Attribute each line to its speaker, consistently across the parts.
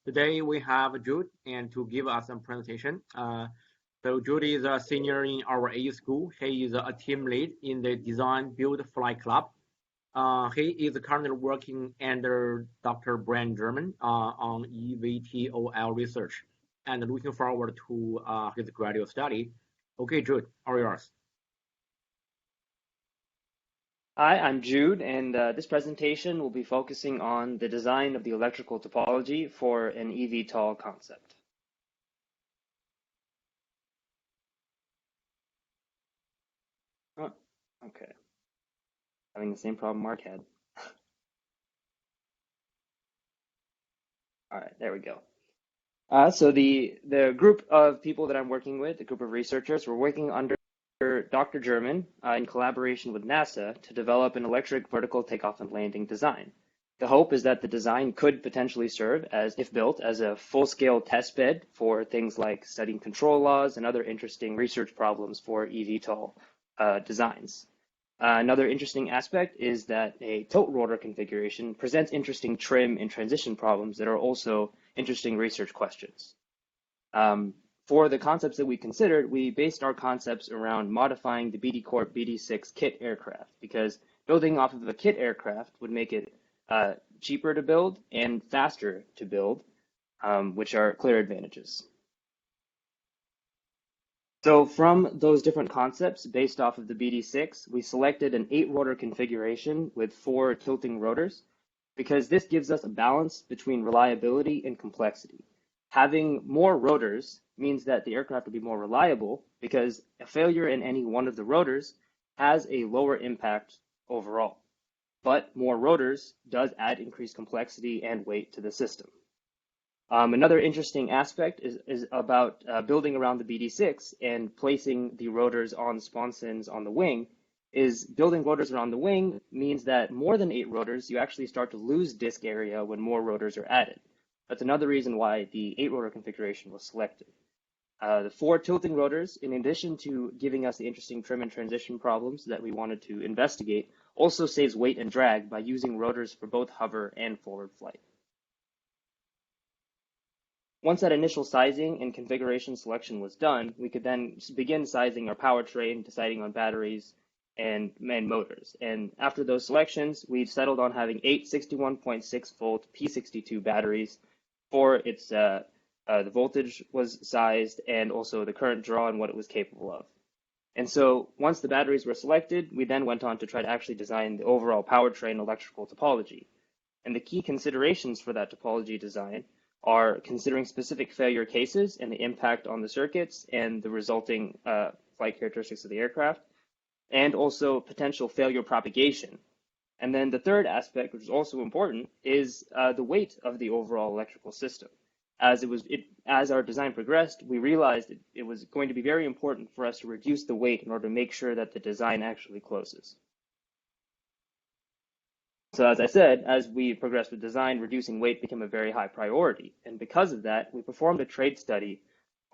Speaker 1: Today we have Jude and to give us a presentation. So Jude is a senior in our AE school. He is a team lead in the Design Build Fly Club. He is currently working under Dr. Brian German on eVTOL research and looking forward to his graduate study. Okay, Jude, all yours.
Speaker 2: Hi, I'm Jude, and this presentation will be focusing on the design of the electrical topology for an eVTOL concept. Oh, okay. Having the same problem Mark had. All right, there we go. So the group of people that I'm working with, the group of researchers, we're working under Dr. German in collaboration with NASA to develop an electric vertical takeoff and landing design. The hope is that the design could potentially serve as, if built, as a full-scale test bed for things like studying control laws and other interesting research problems for eVTOL designs. Another interesting aspect is that a tilt rotor configuration presents interesting trim and transition problems that are also interesting research questions. For the concepts that we considered, we based our concepts around modifying the BD Corp BD6 kit aircraft, because building off of a kit aircraft would make it cheaper to build and faster to build, which are clear advantages. So from those different concepts based off of the BD6, we selected an 8-rotor configuration with 4 tilting rotors, because this gives us a balance between reliability and complexity. Having more rotors means that the aircraft will be more reliable, because a failure in any one of the rotors has a lower impact overall. But more rotors does add increased complexity and weight to the system. Another interesting aspect is about building around the BD6 and placing the rotors on sponsons on the wing. Is building rotors around the wing means that more than 8 rotors, you actually start to lose disk area when more rotors are added. That's another reason why the 8-rotor configuration was selected. The 4 tilting rotors, in addition to giving us the interesting trim and transition problems that we wanted to investigate, also saves weight and drag by using rotors for both hover and forward flight. Once that initial sizing and configuration selection was done, we could then begin sizing our powertrain, deciding on batteries and motors. And after those selections, we settled on having 8 61.6 volt P62 batteries for its the voltage was sized and also the current draw and what it was capable of. And so once the batteries were selected, we then went on to try to actually design the overall powertrain electrical topology. And the key considerations for that topology design are considering specific failure cases and the impact on the circuits and the resulting flight characteristics of the aircraft, and also potential failure propagation. And then the third aspect, which is also important, is the weight of the overall electrical system. As our design progressed, we realized it was going to be very important for us to reduce the weight in order to make sure that the design actually closes. So as I said, as we progressed with design, reducing weight became a very high priority. And because of that, we performed a trade study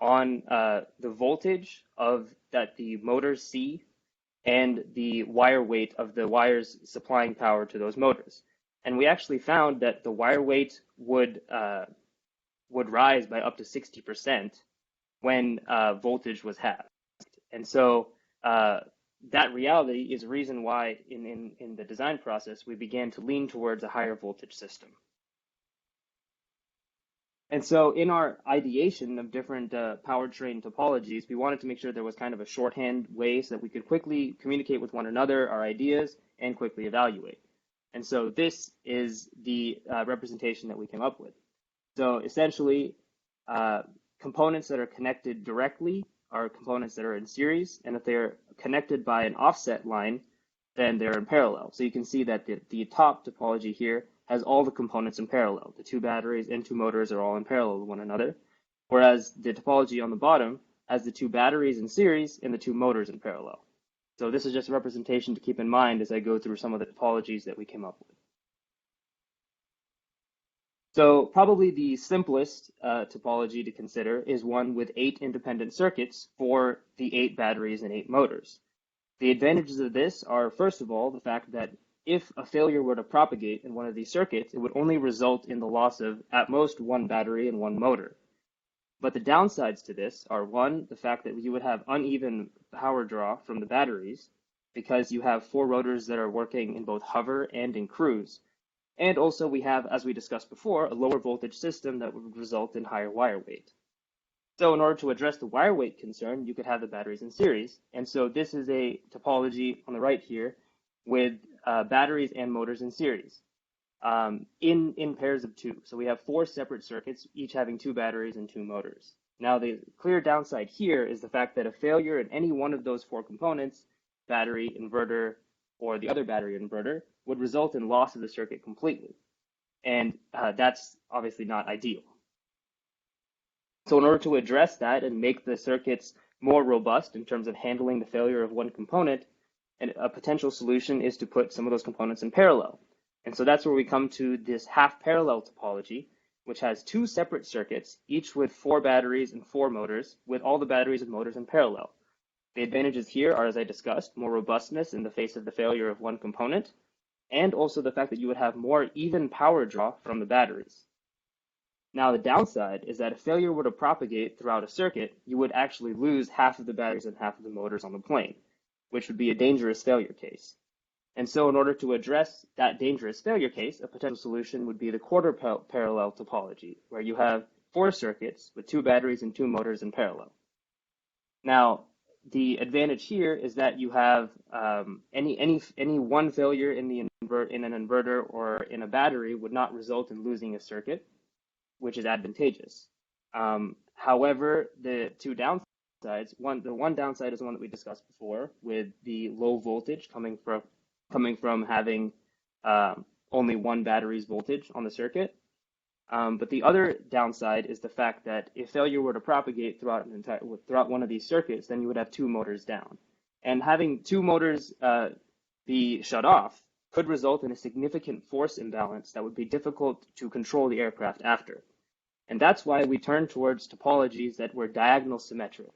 Speaker 2: on the voltage that the motors see and the wire weight of the wires supplying power to those motors. And we actually found that the wire weight would rise by up to 60% when voltage was halved. And so that reality is a reason why in the design process, we began to lean towards a higher voltage system. And so in our ideation of different powertrain topologies, we wanted to make sure there was kind of a shorthand way so that we could quickly communicate with one another our ideas and quickly evaluate. And so this is the representation that we came up with. So essentially, components that are connected directly are components that are in series, and if they're connected by an offset line, then they're in parallel. So you can see that the top topology here has all the components in parallel. The 2 batteries and 2 motors are all in parallel with one another, whereas the topology on the bottom has the 2 batteries in series and the 2 motors in parallel. So this is just a representation to keep in mind as I go through some of the topologies that we came up with. So probably the simplest topology to consider is one with 8 independent circuits for the 8 batteries and 8 motors. The advantages of this are, first of all, the fact that if a failure were to propagate in one of these circuits, it would only result in the loss of at most one battery and one motor. But the downsides to this are, one, the fact that you would have uneven power draw from the batteries because you have four rotors that are working in both hover and in cruise. And also we have, as we discussed before, a lower voltage system that would result in higher wire weight. So in order to address the wire weight concern, you could have the batteries in series. And so this is a topology on the right here with batteries and motors in series in pairs of two. So we have four separate circuits, each having two batteries and two motors. Now the clear downside here is the fact that a failure in any one of those four components, battery, inverter, or the other battery inverter, would result in loss of the circuit completely. And that's obviously not ideal. So in order to address that and make the circuits more robust in terms of handling the failure of one component, a potential solution is to put some of those components in parallel. And so that's where we come to this half parallel topology, which has two separate circuits, each with four batteries and four motors, with all the batteries and motors in parallel. The advantages here are, as I discussed, more robustness in the face of the failure of one component, and also the fact that you would have more even power draw from the batteries. Now, the downside is that if failure were to propagate throughout a circuit, you would actually lose half of the batteries and half of the motors on the plane, which would be a dangerous failure case. And so in order to address that dangerous failure case, a potential solution would be the quarter parallel topology, where you have four circuits with two batteries and two motors in parallel. Now, the advantage here is that you have any one failure in an inverter or in a battery would not result in losing a circuit, which is advantageous. However, the two downsides, the one downside is the one that we discussed before, with the low voltage coming from having only one battery's voltage on the circuit. But the other downside is the fact that if failure were to propagate throughout one of these circuits, then you would have two motors down. And having two motors be shut off could result in a significant force imbalance that would be difficult to control the aircraft after. And that's why we turn towards topologies that were diagonal symmetric.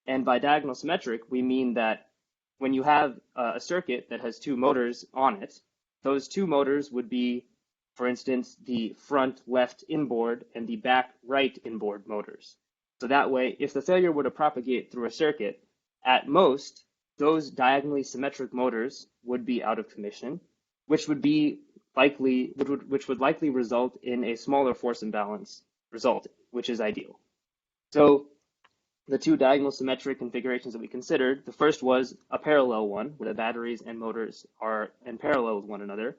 Speaker 2: And by diagonal symmetric, we mean that when you have a circuit that has two motors on it, those two motors would be, for instance, the front left inboard and the back right inboard motors. So that way, if the failure were to propagate through a circuit, at most, those diagonally symmetric motors would be out of commission, which would likely result in a smaller force imbalance result, which is ideal. So the two diagonal symmetric configurations that we considered, the first was a parallel one, where the batteries and motors are in parallel with one another.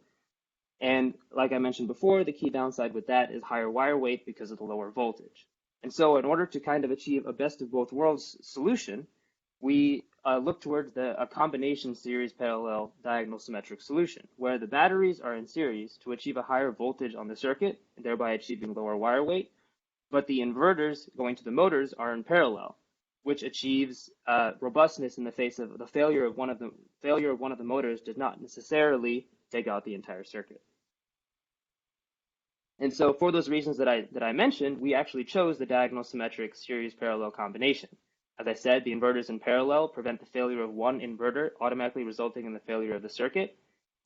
Speaker 2: And like I mentioned before, the key downside with that is higher wire weight because of the lower voltage. And so in order to kind of achieve a best of both worlds solution, we look towards a combination series parallel diagonal symmetric solution, where the batteries are in series to achieve a higher voltage on the circuit, thereby achieving lower wire weight, but the inverters going to the motors are in parallel, which achieves robustness in the face of the failure of one of the motors does not necessarily take out the entire circuit. And so for those reasons that I mentioned, we actually chose the diagonal symmetric series parallel combination. As I said, the inverters in parallel prevent the failure of one inverter, automatically resulting in the failure of the circuit,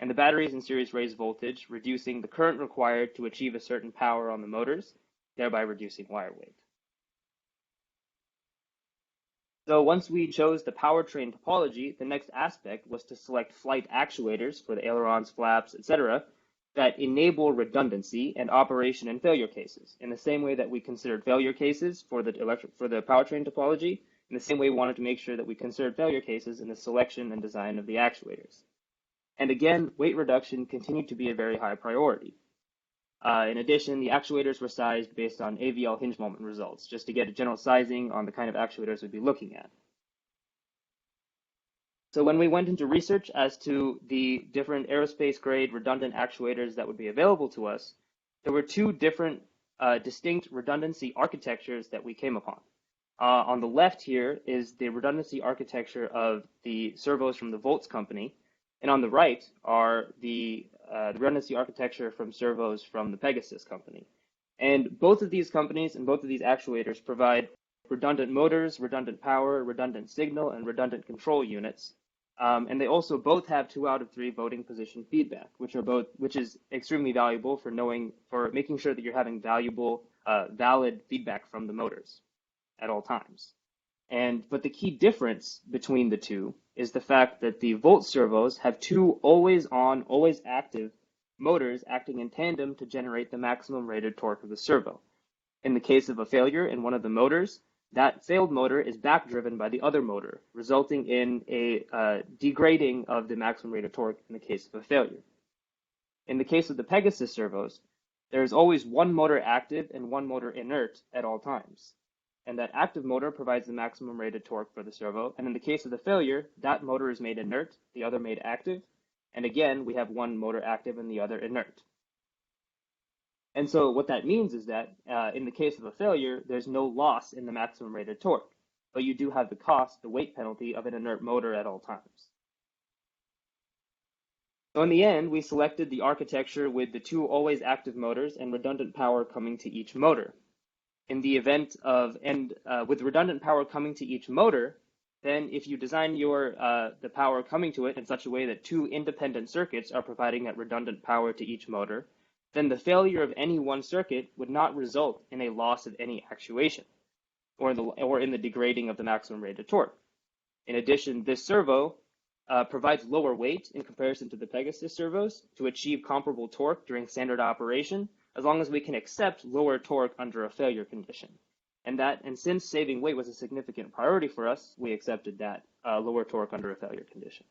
Speaker 2: and the batteries in series raise voltage, reducing the current required to achieve a certain power on the motors, thereby reducing wire weight. So once we chose the powertrain topology, the next aspect was to select flight actuators for the ailerons, flaps, etc., that enable redundancy and operation in failure cases, in the same way that we considered failure cases for the powertrain topology. In the same way, we wanted to make sure that we considered failure cases in the selection and design of the actuators. And again, weight reduction continued to be a very high priority. In addition, the actuators were sized based on AVL hinge moment results, just to get a general sizing on the kind of actuators we'd be looking at. So when we went into research as to the different aerospace grade redundant actuators that would be available to us, there were two different distinct redundancy architectures that we came upon. On the left here is the redundancy architecture of the servos from the Volts company, and on the right are the redundancy architecture from servos from the Pegasus company. And both of these companies and both of these actuators provide redundant motors, redundant power, redundant signal, and redundant control units And they also both have 2 out of 3 voting position feedback, which is extremely valuable for making sure that you're having valid feedback from the motors at all times. But the key difference between the two is the fact that the volt servos have 2 always on, always active motors acting in tandem to generate the maximum rated torque of the servo. In the case of a failure in one of the motors, that failed motor is back driven by the other motor, resulting in a degrading of the maximum rated torque in the case of a failure. In the case of the Pegasus servos, there is always one motor active and one motor inert at all times. And that active motor provides the maximum rated torque for the servo. And in the case of the failure, that motor is made inert, the other made active. And again, we have one motor active and the other inert. And so what that means is that in the case of a failure, there's no loss in the maximum rated torque, but you do have the weight penalty of an inert motor at all times. So in the end, we selected the architecture with the 2 always active motors and redundant power coming to each motor. In the event of, with redundant power coming to each motor, then if you design the power coming to it in such a way that 2 independent circuits are providing that redundant power to each motor, then the failure of any one circuit would not result in a loss of any actuation or in the degrading of the maximum rated torque. In addition, this servo provides lower weight in comparison to the Pegasus servos to achieve comparable torque during standard operation, as long as we can accept lower torque under a failure condition. And since saving weight was a significant priority for us, we accepted that lower torque under a failure condition.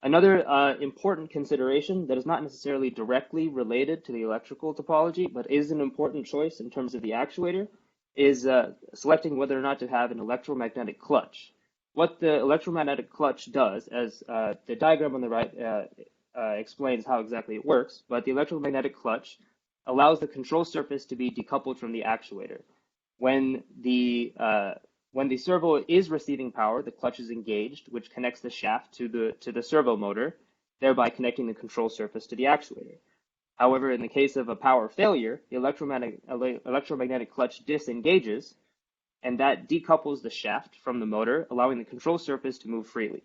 Speaker 2: Another important consideration that is not necessarily directly related to the electrical topology, but is an important choice in terms of the actuator, is selecting whether or not to have an electromagnetic clutch. What the electromagnetic clutch does, as the diagram on the right explains how exactly it works, but the electromagnetic clutch allows the control surface to be decoupled from the actuator. When the servo is receiving power, the clutch is engaged, which connects the shaft to the servo motor, thereby connecting the control surface to the actuator. However, in the case of a power failure, the electromagnetic clutch disengages, and that decouples the shaft from the motor, allowing the control surface to move freely.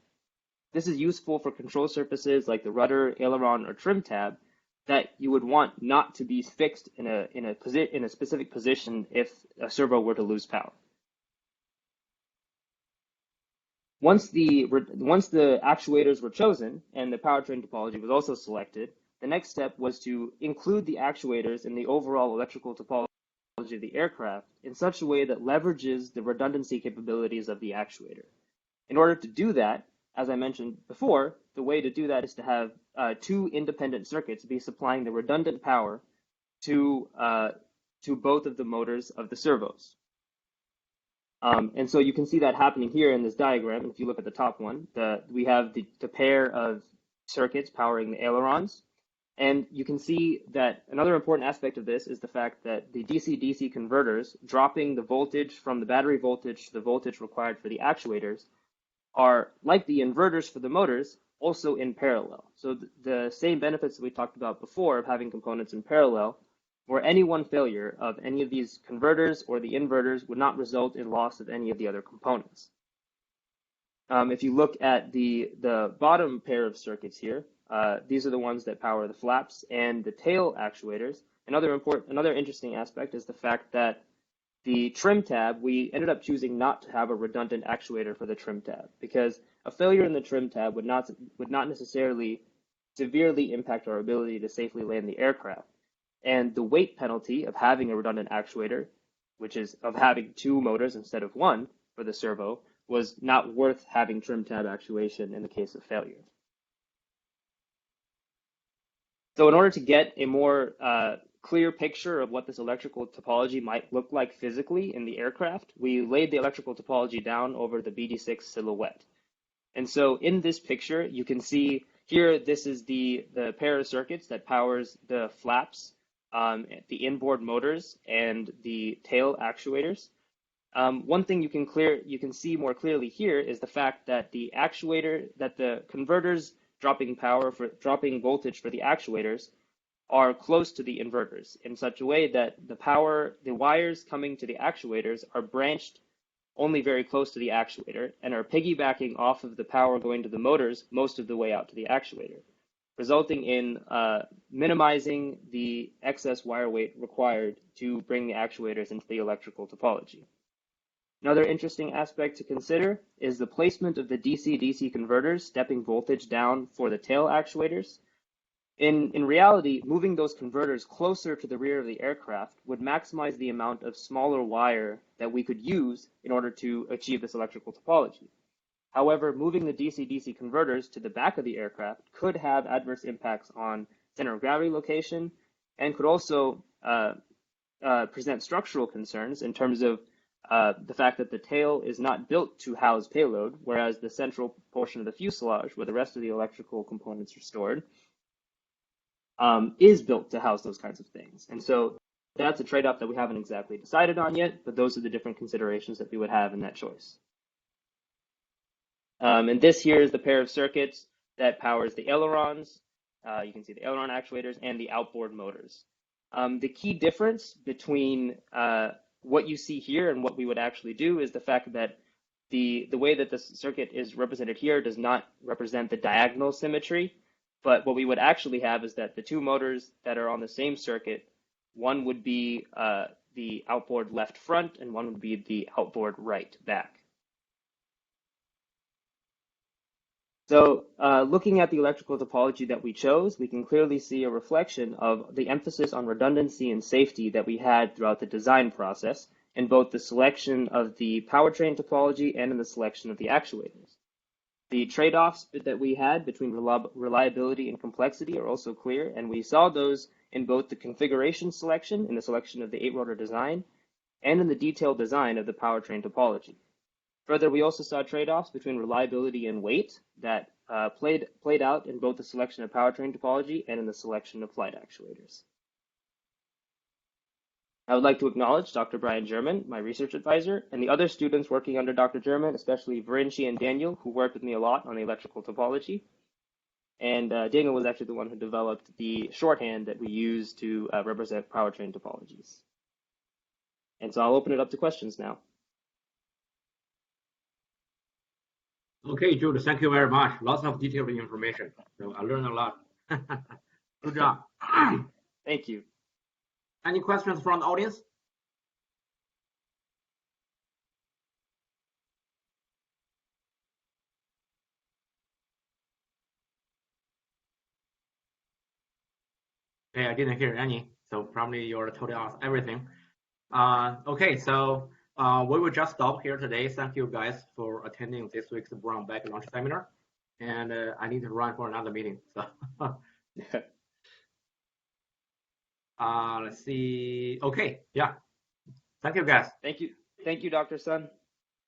Speaker 2: This is useful for control surfaces like the rudder, aileron, or trim tab that you would want not to be fixed in a specific position if a servo were to lose power. Once the actuators were chosen and the powertrain topology was also selected, the next step was to include the actuators in the overall electrical topology of the aircraft in such a way that leverages the redundancy capabilities of the actuator. In order to do that, as I mentioned before, the way to do that is to have 2 independent circuits be supplying the redundant power to both of the motors of the servos. And so you can see that happening here in this diagram. If you look at the top one, we have the pair of circuits powering the ailerons. And you can see that another important aspect of this is the fact that the DC-DC converters dropping the voltage from the battery voltage to the voltage required for the actuators are, like the inverters for the motors, also in parallel. So the same benefits that we talked about before of having components in parallel, where any one failure of any of these converters or the inverters would not result in loss of any of the other components. If you look at the bottom pair of circuits here, these are the ones that power the flaps and the tail actuators. Another interesting aspect is the fact that the trim tab, we ended up choosing not to have a redundant actuator for the trim tab because a failure in the trim tab would not necessarily severely impact our ability to safely land the aircraft. And the weight penalty of having a redundant actuator, which is of having 2 motors instead of 1 for the servo, was not worth having trim tab actuation in the case of failure. So in order to get a more clear picture of what this electrical topology might look like physically in the aircraft, we laid the electrical topology down over the BD6 silhouette. And so in this picture, you can see here, this is the pair of circuits that powers the flaps, the inboard motors, and the tail actuators. One thing you can see more clearly here is the fact that the converters dropping voltage for the actuators are close to the inverters in such a way that the wires coming to the actuators are branched only very close to the actuator and are piggybacking off of the power going to the motors most of the way out to the actuator, resulting in minimizing the excess wire weight required to bring the actuators into the electrical topology. Another interesting aspect to consider is the placement of the DC-DC converters stepping voltage down for the tail actuators. In reality, moving those converters closer to the rear of the aircraft would maximize the amount of smaller wire that we could use in order to achieve this electrical topology. However, moving the DC-DC converters to the back of the aircraft could have adverse impacts on center of gravity location and could also present structural concerns in terms of the fact that the tail is not built to house payload, whereas the central portion of the fuselage, where the rest of the electrical components are stored, is built to house those kinds of things. And so that's a trade-off that we haven't exactly decided on yet, but those are the different considerations that we would have in that choice. And this here is the pair of circuits that powers the ailerons. You can see the aileron actuators and the outboard motors. The key difference between what you see here and what we would actually do is the fact that the way that the circuit is represented here does not represent the diagonal symmetry, but what we would actually have is that the two motors that are on the same circuit, one would be the outboard left front and one would be the outboard right back. So looking at the electrical topology that we chose, we can clearly see a reflection of the emphasis on redundancy and safety that we had throughout the design process in both the selection of the powertrain topology and in the selection of the actuators. The trade-offs that we had between reliability and complexity are also clear, and we saw those in both the configuration selection, in the selection of the 8-rotor design, and in the detailed design of the powertrain topology. Further, we also saw trade-offs between reliability and weight that played out in both the selection of powertrain topology and in the selection of flight actuators. I would like to acknowledge Dr. Brian German, my research advisor, and the other students working under Dr. German, especially Varinci and Daniel, who worked with me a lot on the electrical topology. And Daniel was actually the one who developed the shorthand that we use to represent powertrain topologies. And so I'll open it up to questions now.
Speaker 1: Okay, Jude, thank you very much. Lots of detailed information. So I learned a lot. Good job.
Speaker 2: Thank you.
Speaker 1: Any questions from the audience? Okay, I didn't hear any, so probably you're totally off everything. Okay, so we will just stop here today. Thank you guys for attending this week's Brown Bag Launch Seminar. And I need to run for another meeting. So let's see. Okay, yeah. Thank you, guys.
Speaker 2: Thank you, Dr. Sun.